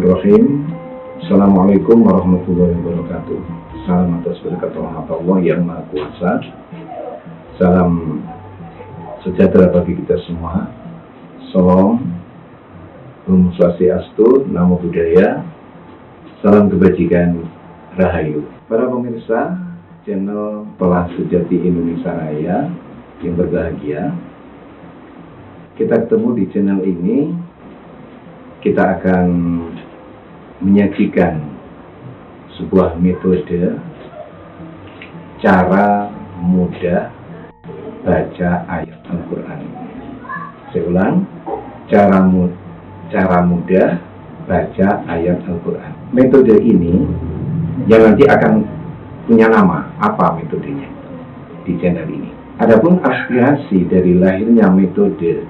Bismillahirrahmanirrahim. Assalamualaikum warahmatullahi wabarakatuh. Salam atas berkat rahmat Allah yang Maha Kuasa. Salam sejahtera bagi kita semua. Salam, Om Swastiastu, Namo Buddhaya. Salam kebajikan, Rahayu. Para pemirsa channel Pelah Sejati Indonesia Raya yang berbahagia, kita ketemu di channel ini. Kita akan menyajikan sebuah metode cara mudah baca ayat Al-Quran. Saya ulang, cara mudah baca ayat Al-Quran. Metode ini yang nanti akan punya nama, apa metodenya di channel ini. Adapun aspirasi dari lahirnya metode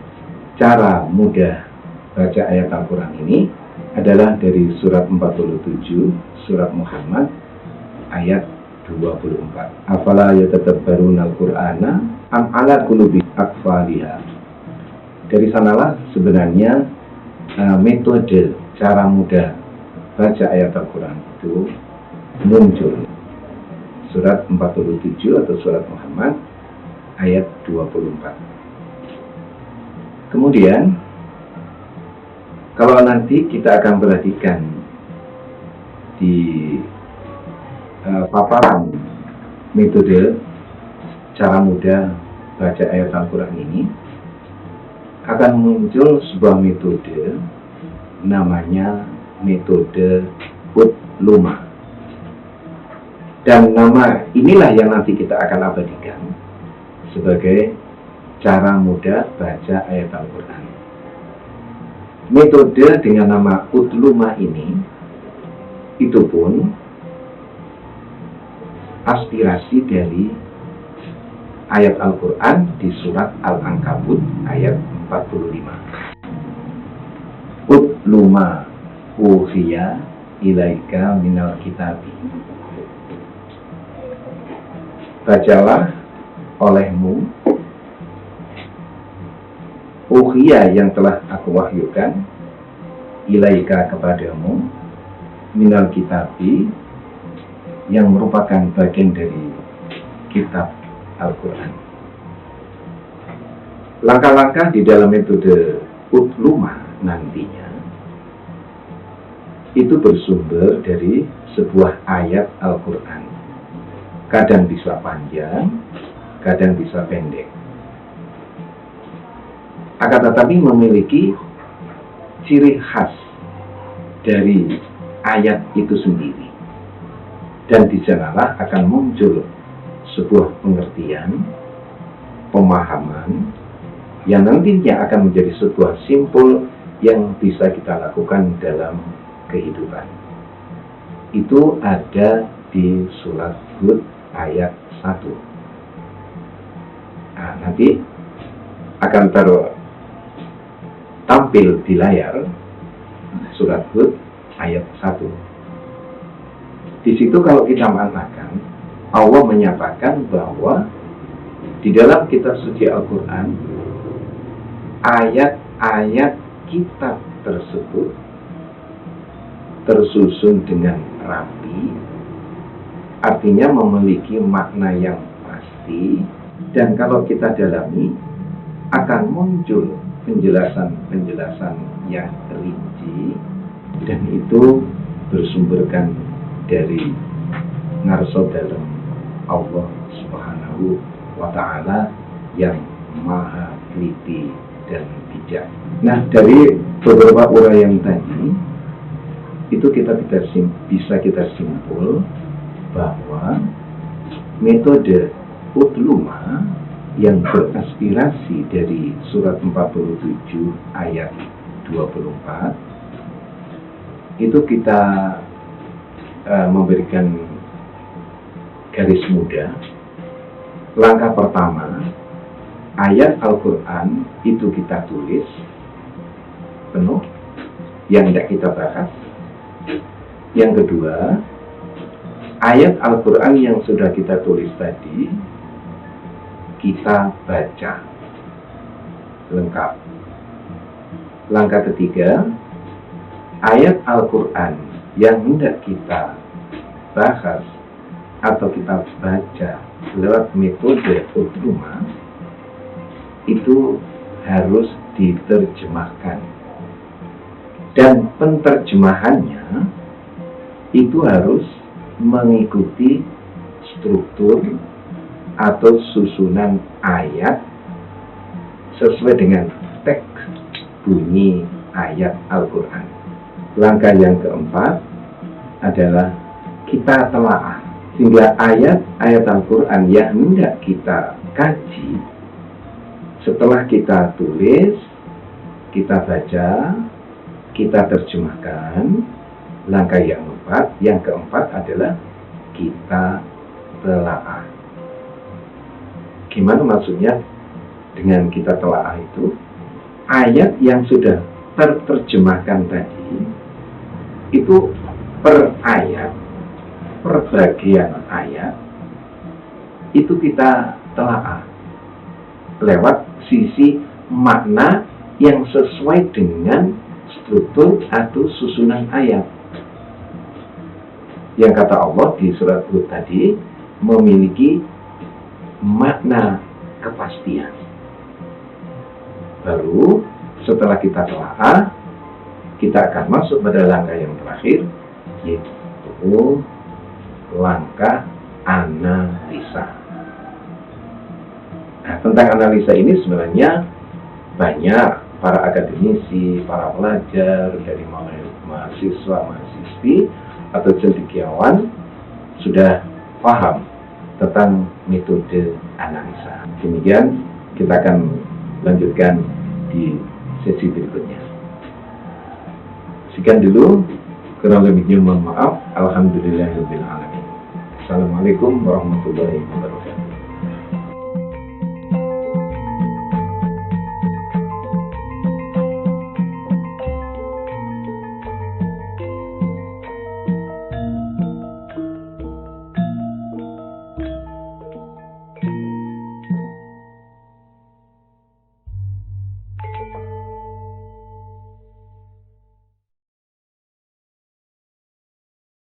cara mudah baca ayat Al-Quran ini adalah dari surat 47, surat Muhammad, ayat 24. Afala yatadabbaruna al-Qur'ana am ala qulubi aqfaliha. Dari sanalah sebenarnya metode cara mudah baca ayat Al-Quran itu muncul. Surat 47 atau surat Muhammad, ayat 24. Kemudian kalau nanti kita akan perhatikan di paparan metode cara mudah baca ayat Al-Quran ini, akan muncul sebuah metode namanya metode Utlumah. Dan nama inilah yang nanti kita akan abadikan sebagai cara mudah baca ayat Al-Quran. Metode dengan nama Utlumah ini, itu pun aspirasi dari ayat Al-Quran di surat Al-Ankabut ayat 45. Utlumah uhiya ilaika minal kitabi. Bacalah olehmu uhiya yang telah aku wahyukan ilaika kepadamu minal kitabi yang merupakan bagian dari kitab Al-Quran. Langkah-langkah di dalam metode Utlumah nantinya itu bersumber dari sebuah ayat Al-Quran. Kadang bisa panjang, kadang bisa pendek. Akan tetapi memiliki ciri khas dari ayat itu sendiri. Dan di sanalah akan muncul sebuah pengertian, pemahaman, yang nantinya akan menjadi sebuah simpul yang bisa kita lakukan dalam kehidupan. Itu ada di surat Hud ayat 1. Nah, nanti akan tampil di layar surat Hud ayat 1. Di situ kalau kita mengatakan, Allah menyatakan bahwa di dalam kitab suci Al-Quran, ayat-ayat kitab tersebut tersusun dengan rapi, artinya memiliki makna yang pasti, dan kalau kita dalami akan muncul penjelasan-penjelasan yang rinci, dan itu bersumberkan dari ngarso dalam Allah Subhanahu wa Ta'ala yang maha teliti dan bijak. Nah, dari beberapa uraian tadi itu bisa kita simpul bahwa metode Utlumah yang beraspirasi dari surat 47 ayat 24 itu kita memberikan garis mudah. Langkah pertama, ayat Al-Quran itu kita tulis penuh, yang tidak kita bahas. Yang kedua, ayat Al-Quran yang sudah kita tulis tadi kita baca lengkap. Langkah ketiga, ayat Al-Quran yang hendak kita bahas atau kita baca lewat metode Utruma itu harus diterjemahkan, dan penterjemahannya itu harus mengikuti struktur atau susunan ayat sesuai dengan teks bunyi ayat Al-Quran. Langkah yang keempat adalah kita telaah, sehingga ayat-ayat Al-Quran yang hendak kita kaji, setelah kita tulis, kita baca, kita terjemahkan. Langkah yang keempat adalah kita telaah. Gimana maksudnya dengan kita telaah itu? Ayat yang sudah terjemahkan tadi itu per ayat, per bagian ayat itu kita telaah lewat sisi makna yang sesuai dengan struktur atau susunan ayat. Yang kata Allah di surat Hud tadi memiliki makna kepastian. Baru setelah kita telaah, kita akan masuk pada langkah yang terakhir, yaitu langkah analisa. Nah, tentang analisa ini sebenarnya banyak para akademisi, para pelajar, dari mahasiswa, mahasiswi, atau cendekiawan sudah paham tentang metode analisa. Demikian kita akan lanjutkan di sesi berikutnya. Sekian dulu, kurang lebihnya mohon maaf. Alhamdulillahirabbil alamin. Assalamualaikum warahmatullahi wabarakatuh.